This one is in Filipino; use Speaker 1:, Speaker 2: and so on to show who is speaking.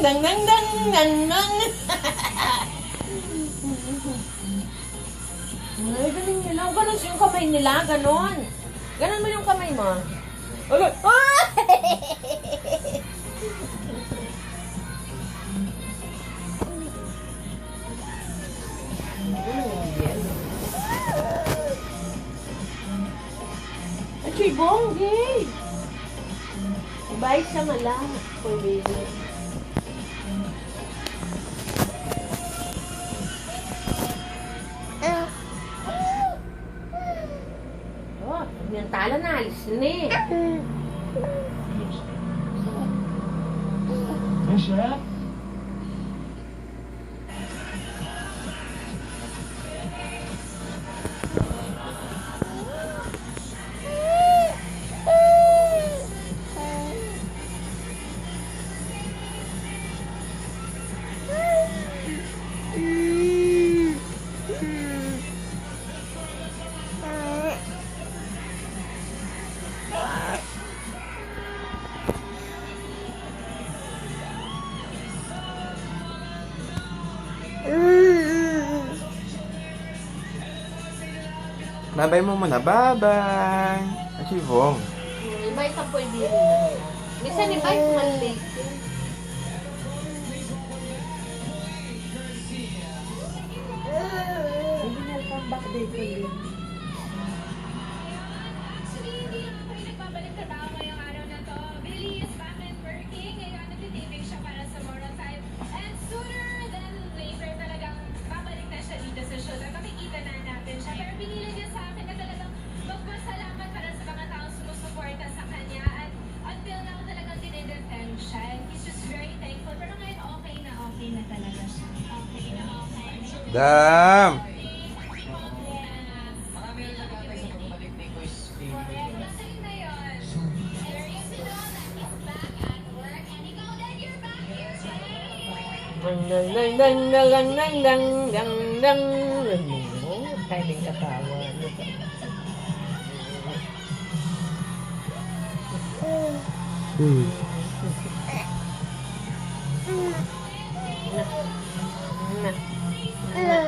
Speaker 1: Dang, dang, dang, dang, dang. Ay, galing nila. Ganon yung kamay nila. Ganon. Ganon mo yung kamay mo. Ulit. Ah! Achoy, bonggi. Bye sa mala. Poor baby. Oh, yung tala na. Alis na eh.
Speaker 2: Michelle?
Speaker 3: Bye-bye mo muna. Bye-bye. Achivong.
Speaker 1: Invite ang poor baby na. Minsan invite mali. Hindi na come back day ko yun.
Speaker 4: Actually, hindi naman kami nagbabalik trabaho ngayong araw na to. Billy is back and working. Ngayon, nagtitiping siya para sa Moral Time. And sooner than later, talagang babalik na siya dito sa show. At makikita na natin siya. Pero pinili niya sa akin na talagang magpasalamat para sa mga taong sumusuporta sa kanya. At until now, talagang dinidefend siya. And he's just very thankful. Pero ngayon, okay na talaga siya. Okay na okay.
Speaker 3: Dam!
Speaker 1: Dang, dang, dang, dang, dang, dang, dang, dang, dang. Oh, timing katawa. Na. Na.